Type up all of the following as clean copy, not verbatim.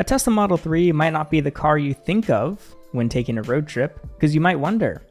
A Tesla Model 3 might not be the car you think of when taking a road trip, because you might wonder,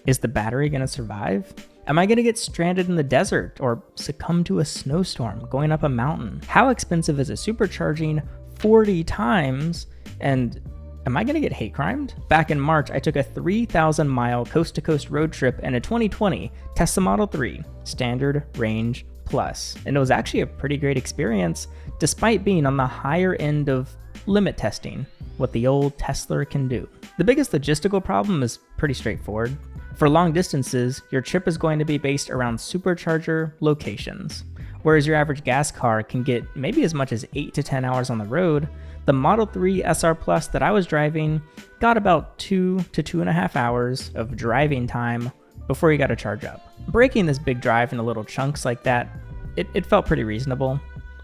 is the battery going to survive? Am I going to get stranded in the desert or succumb to a snowstorm going up a mountain? How expensive is a supercharging 40 times? And am I going to get hate crimed? Back in March, I took a 3,000-mile coast-to-coast road trip in a 2020 Tesla Model 3 Standard Range Plus. And it was actually a pretty great experience, despite being on the higher end of limit testing, what the old Tesla can do. The biggest logistical problem is pretty straightforward. For long distances, your trip is going to be based around supercharger locations. Whereas your average gas car can get maybe as much as 8 to 10 hours on the road, the Model 3 SR Plus that I was driving got about 2 to 2.5 hours of driving time before you got to charge up. Breaking this big drive into little chunks like that, it felt pretty reasonable,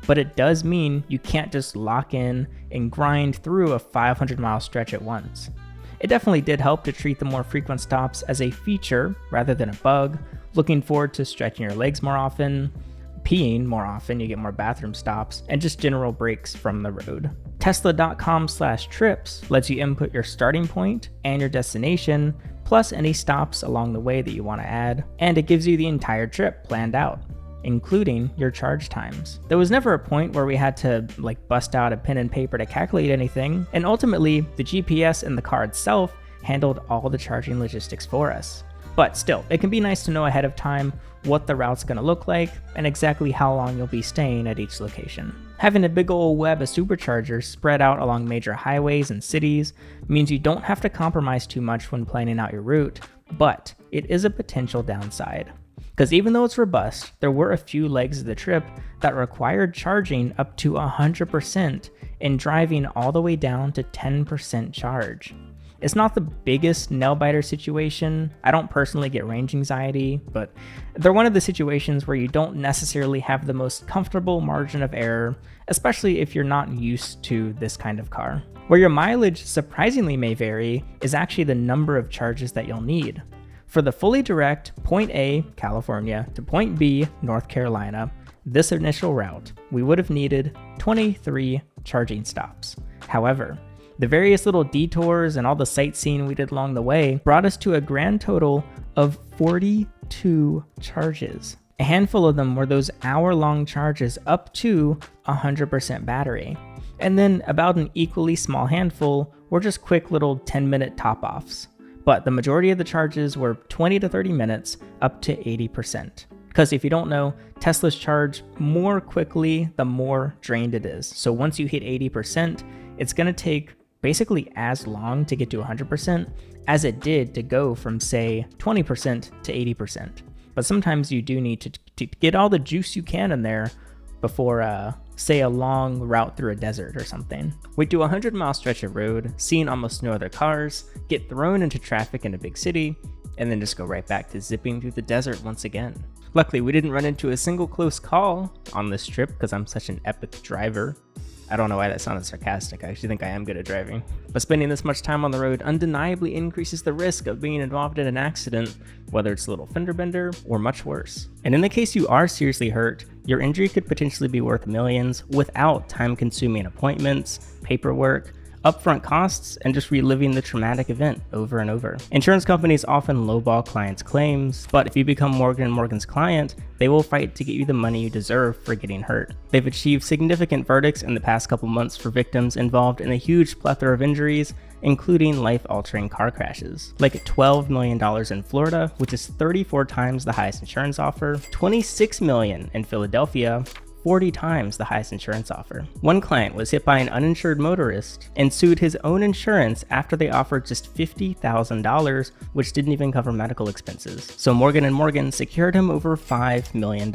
but it does mean you can't just lock in and grind through a 500-mile stretch at once. It definitely did help to treat the more frequent stops as a feature rather than a bug, looking forward to stretching your legs more often, peeing more often, you get more bathroom stops, and just general breaks from the road. Tesla.com/trips lets you input your starting point and your destination, plus any stops along the way that you want to add, and it gives you the entire trip planned out, including your charge times. There was never a point where we had to bust out a pen and paper to calculate anything, and ultimately the GPS in the car itself handled all the charging logistics for us. But still, it can be nice to know ahead of time what the route's going to look like and exactly how long you'll be staying at each location. Having a big old web of superchargers spread out along major highways and cities means you don't have to compromise too much when planning out your route, but it is a potential downside. Because even though it's robust, there were a few legs of the trip that required charging up to 100% and driving all the way down to 10% charge. It's not the biggest nail-biter situation. I don't personally get range anxiety, but they're one of the situations where you don't necessarily have the most comfortable margin of error, especially if you're not used to this kind of car. Where your mileage surprisingly may vary is actually the number of charges that you'll need. For the fully direct point A, California, to point B, North Carolina, this initial route, we would have needed 23 charging stops. However, the various little detours and all the sightseeing we did along the way brought us to a grand total of 42 charges. A handful of them were those hour-long charges up to 100% battery. And then about an equally small handful were just quick little 10-minute top-offs. But the majority of the charges were 20 to 30 minutes up to 80%. Because if you don't know, Teslas charge more quickly the more drained it is. So once you hit 80%, it's going to take basically as long to get to 100% as it did to go from, say, 20% to 80%. But sometimes you do need to get all the juice you can in there before, say, a long route through a desert or something. We do a 100-mile stretch of road, seeing almost no other cars, get thrown into traffic in a big city, and then just go right back to zipping through the desert once again. Luckily, we didn't run into a single close call on this trip because I'm such an epic driver. I don't know why that sounded sarcastic. I actually think I am good at driving. But spending this much time on the road undeniably increases the risk of being involved in an accident, whether it's a little fender bender or much worse. And in the case you are seriously hurt, your injury could potentially be worth millions without time-consuming appointments, paperwork, upfront costs, and just reliving the traumatic event over and over. Insurance companies often lowball clients' claims, but if you become Morgan & Morgan's client, they will fight to get you the money you deserve for getting hurt. They've achieved significant verdicts in the past couple months for victims involved in a huge plethora of injuries, including life-altering car crashes, like $12 million in Florida, which is 34 times the highest insurance offer, $26 million in Philadelphia, 40 times the highest insurance offer. One client was hit by an uninsured motorist and sued his own insurance after they offered just $50,000, which didn't even cover medical expenses. So Morgan & Morgan secured him over $5 million.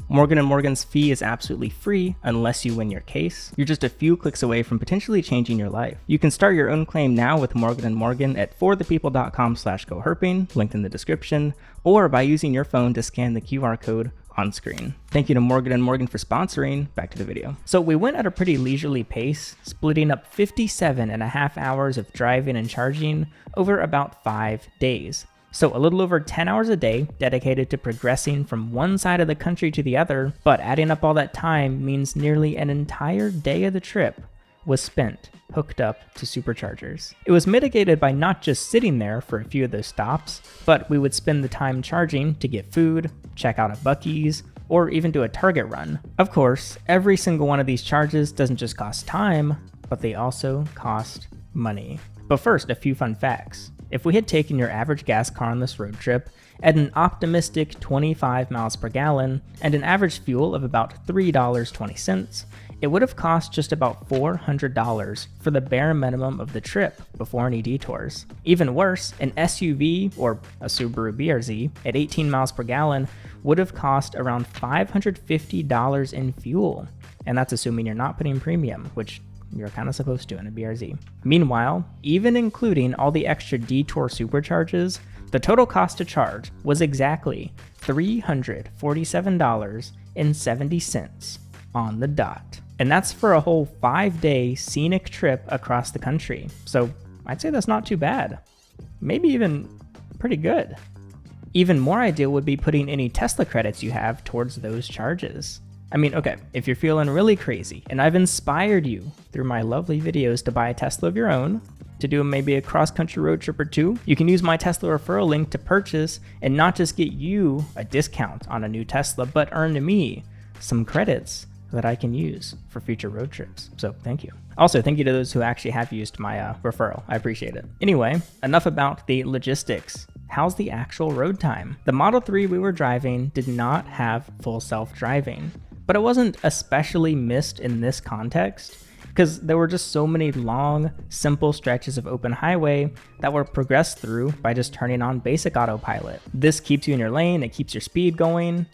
Morgan & Morgan's fee is absolutely free unless you win your case. You're just a few clicks away from potentially changing your life. You can start your own claim now with Morgan & Morgan at forthepeople.com/goherping, linked in the description, or by using your phone to scan the QR code on screen. Thank you to Morgan & Morgan for sponsoring. Back to the video. So we went at a pretty leisurely pace, splitting up 57.5 hours of driving and charging over about 5 days. So a little over 10 hours a day dedicated to progressing from one side of the country to the other, but adding up all that time means nearly an entire day of the trip was spent hooked up to superchargers. It was mitigated by not just sitting there for a few of those stops, but we would spend the time charging to get food, check out a Buc-ee's, or even do a Target run. Of course, every single one of these charges doesn't just cost time, but they also cost money. But first, a few fun facts. If we had taken your average gas car on this road trip at an optimistic 25 miles per gallon and an average fuel of about $3.20, it would have cost just about $400 for the bare minimum of the trip before any detours. Even worse, an SUV or a Subaru BRZ at 18 miles per gallon would have cost around $550 in fuel. And that's assuming you're not putting premium, which you're kind of supposed to in a BRZ. Meanwhile, even including all the extra detour supercharges, the total cost to charge was exactly $347.70 on the dot. And that's for a whole 5-day scenic trip across the country. So I'd say that's not too bad. Maybe even pretty good. Even more ideal would be putting any Tesla credits you have towards those charges. I mean, okay, if you're feeling really crazy and I've inspired you through my lovely videos to buy a Tesla of your own, to do maybe a cross-country road trip or two, you can use my Tesla referral link to purchase and not just get you a discount on a new Tesla, but earn me some credits that I can use for future road trips. So thank you. Also, thank you to those who actually have used my referral. I appreciate it. Anyway, enough about the logistics. How's the actual road time? The Model 3 we were driving did not have full self-driving, but it wasn't especially missed in this context because there were just so many long, simple stretches of open highway that were progressed through by just turning on basic autopilot. This keeps you in your lane, it keeps your speed going,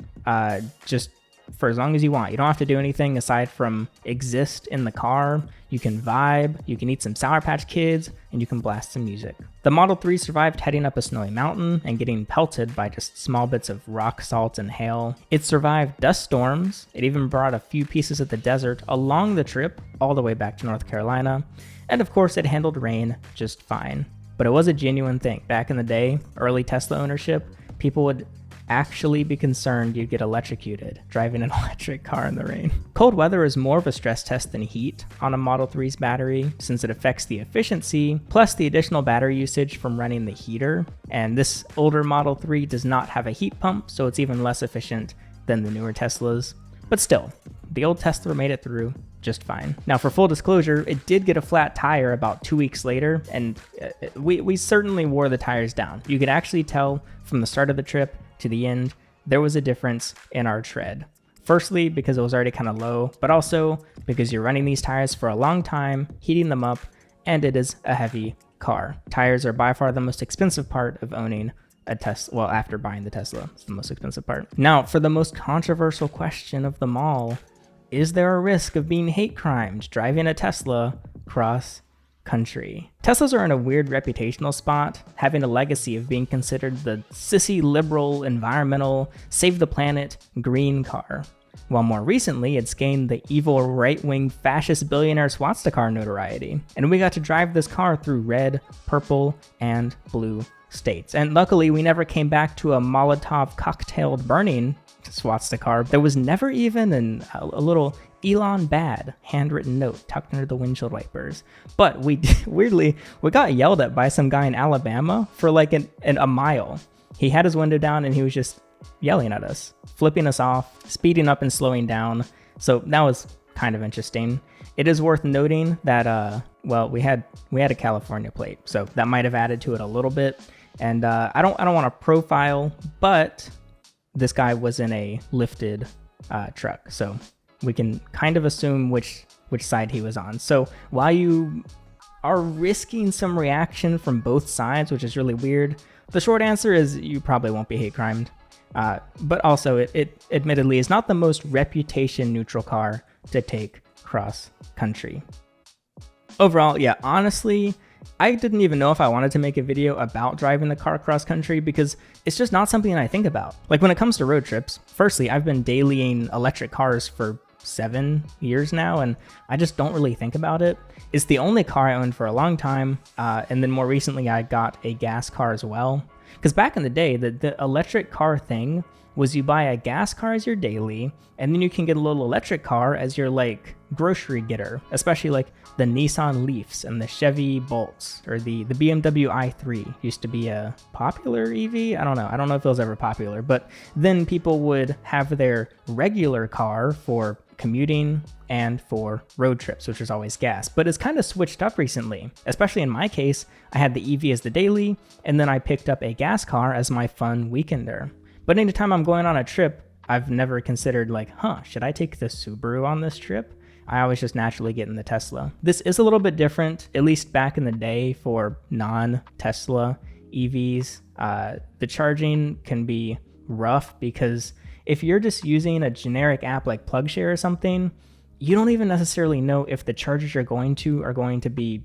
just for as long as you want. You don't have to do anything aside from exist in the car. You can vibe, you can eat some Sour Patch Kids, and you can blast some music. The Model 3 survived heading up a snowy mountain and getting pelted by just small bits of rock salt and hail. It survived dust storms. It even brought a few pieces of the desert along the trip all the way back to North Carolina. And of course, it handled rain just fine. But it was a genuine thing. Back in the day, early Tesla ownership, people would actually be concerned you'd get electrocuted driving an electric car in the rain. Cold weather is more of a stress test than heat on a Model 3's battery since it affects the efficiency, plus the additional battery usage from running the heater. And this older Model 3 does not have a heat pump, so it's even less efficient than the newer Teslas. But still, the old Tesla made it through just fine. Now, for full disclosure, it did get a flat tire about 2 weeks later, and we certainly wore the tires down. You could actually tell from the start of the trip to the end, there was a difference in our tread. Firstly, because it was already kind of low, but also because you're running these tires for a long time, heating them up, and it is a heavy car. Tires are by far the most expensive part of owning a Tesla. Well, after buying the Tesla, it's the most expensive part. Now, for the most controversial question of them all, is there a risk of being hate crimed driving a Tesla cross country? Teslas are in a weird reputational spot, having a legacy of being considered the sissy liberal, environmental, save the planet, green car. While more recently, it's gained the evil right-wing fascist billionaire Swastika car notoriety. And we got to drive this car through red, purple, and blue states. And luckily, we never came back to a Molotov cocktailed burning Swastika car. There was never even a little Elon bad handwritten note tucked under the windshield wipers. But we got yelled at by some guy in Alabama for like a mile. He had his window down and he was just yelling at us, flipping us off, speeding up and slowing down. So that was kind of interesting. It is worth noting that well, we had a California plate, so that might have added to it a little bit. And I don't want to profile, but this guy was in a lifted truck, so we can kind of assume which side he was on. So while you are risking some reaction from both sides, which is really weird, the short answer is you probably won't be hate crimed. But also it admittedly is not the most reputation neutral car to take cross country. Overall, yeah, honestly, I didn't even know if I wanted to make a video about driving the car cross country because it's just not something I think about. Like when it comes to road trips, firstly, I've been dailying electric cars for 7 years now, and I just don't really think about it. It's the only car I owned for a long time, and then more recently I got a gas car as well. Because back in the day, the electric car thing was you buy a gas car as your daily, and then you can get a little electric car as your like grocery getter, especially like the Nissan Leafs and the Chevy Bolts, or the BMW i3 used to be a popular EV. I don't know if it was ever popular, but then people would have their regular car for commuting and for road trips, which is always gas. But it's kind of switched up recently, especially in my case. I had the EV as the daily, and then I picked up a gas car as my fun weekender. But anytime I'm going on a trip, I've never considered like, should I take the Subaru on this trip? I always just naturally get in the Tesla. This is a little bit different, at least back in the day for non-Tesla EVs. The charging can be rough because if you're just using a generic app like PlugShare or something, you don't even necessarily know if the chargers you're going to are going to be,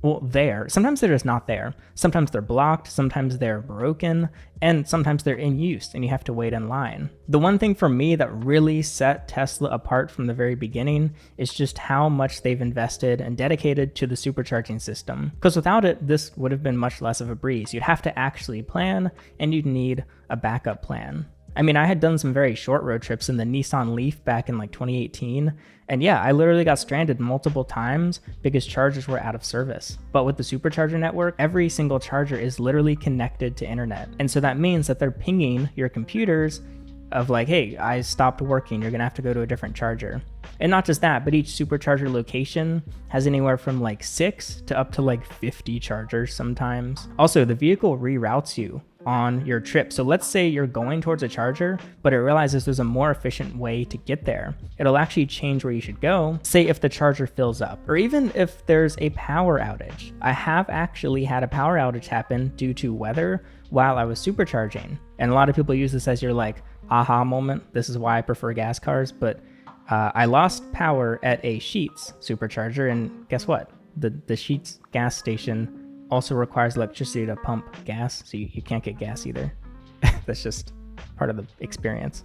well, there. Sometimes they're just not there. Sometimes they're blocked, sometimes they're broken, and sometimes they're in use and you have to wait in line. The one thing for me that really set Tesla apart from the very beginning is just how much they've invested and dedicated to the supercharging system. Because without it, this would have been much less of a breeze. You'd have to actually plan, and you'd need a backup plan. I mean, I had done some very short road trips in the Nissan Leaf back in like 2018. And yeah, I literally got stranded multiple times because chargers were out of service. But with the supercharger network, every single charger is literally connected to internet. And so that means that they're pinging your computers of like, hey, I stopped working, you're gonna have to go to a different charger. And not just that, but each supercharger location has anywhere from like 6 to up to like 50 chargers sometimes. Also, the vehicle reroutes you on your trip. So let's say you're going towards a charger, but it realizes there's a more efficient way to get there. It'll actually change where you should go, say if the charger fills up, or even if there's a power outage. I have actually had a power outage happen due to weather while I was supercharging. And a lot of people use this as your like aha moment. This is why I prefer gas cars, but I lost power at a Sheetz supercharger, and guess what? The Sheetz gas station also requires electricity to pump gas, so you can't get gas either. That's just part of the experience.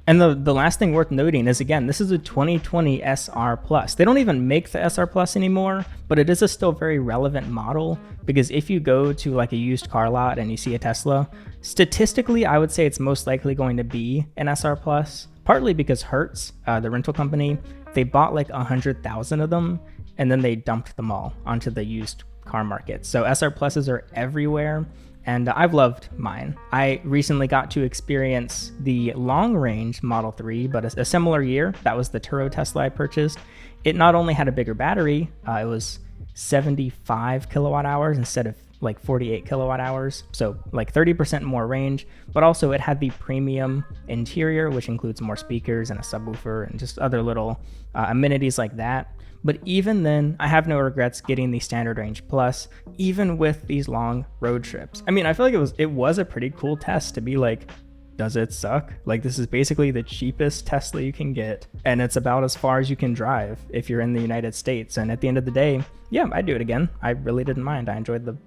And the last thing worth noting is, again, this is a 2020 SR Plus. They don't even make the SR Plus anymore, but it is a still very relevant model, because if you go to like a used car lot and you see a Tesla, statistically, I would say it's most likely going to be an SR Plus, partly because Hertz, the rental company, they bought like 100,000 of them, and then they dumped them all onto the used car market. So SR Pluses are everywhere, and I've loved mine. I recently got to experience the long range Model 3, but a similar year. That was the Turo Tesla I purchased. It not only had a bigger battery, it was 75 kilowatt hours instead of like 48 kilowatt hours, so like 30% more range, but also it had the premium interior, which includes more speakers and a subwoofer and just other little amenities like that. But even then, I have no regrets getting the Standard Range Plus, even with these long road trips. I mean, I feel like it was a pretty cool test to be like, does it suck? Like, this is basically the cheapest Tesla you can get, and it's about as far as you can drive if you're in the United States. And at the end of the day, yeah, I'd do it again. I really didn't mind. I enjoyed the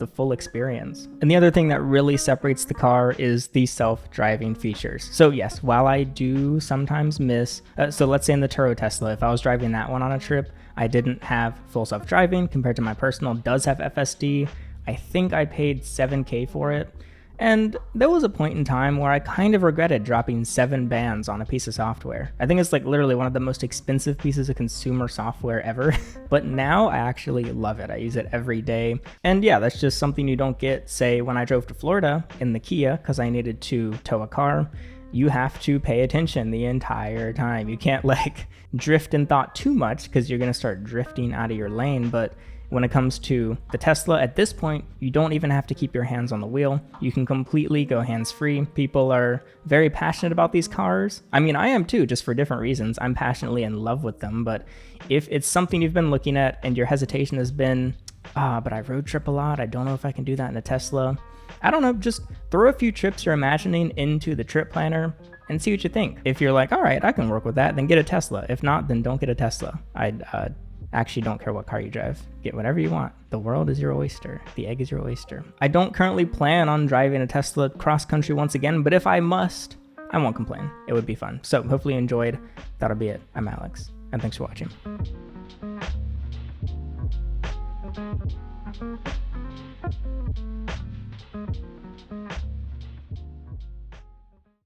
full experience. And the other thing that really separates the car is the self-driving features. So yes, while I do sometimes miss, so let's say in the Turo Tesla, if I was driving that one on a trip, I didn't have full self-driving compared to my personal does have FSD. I think I paid $7K for it. And there was a point in time where I kind of regretted dropping 7 bands on a piece of software. I think it's like literally one of the most expensive pieces of consumer software ever. But now I actually love it. I use it every day. And yeah, that's just something you don't get, say, when I drove to Florida in the Kia because I needed to tow a car. You have to pay attention the entire time. You can't like drift in thought too much because you're going to start drifting out of your lane. But when it comes to the Tesla, at this point, you don't even have to keep your hands on the wheel. You can completely go hands-free. People are very passionate about these cars. I mean, I am too, just for different reasons. I'm passionately in love with them, but if it's something you've been looking at and your hesitation has been, but I road trip a lot, I don't know if I can do that in a Tesla. I don't know, just throw a few trips you're imagining into the trip planner and see what you think. If you're like, all right, I can work with that, then get a Tesla. If not, then don't get a Tesla. Actually don't care what car you drive. Get whatever you want. The world is your oyster. The egg is your oyster. I don't currently plan on driving a Tesla cross country once again, but if I must, I won't complain. It would be fun. So hopefully you enjoyed. That'll be it. I'm Alex, and thanks for watching.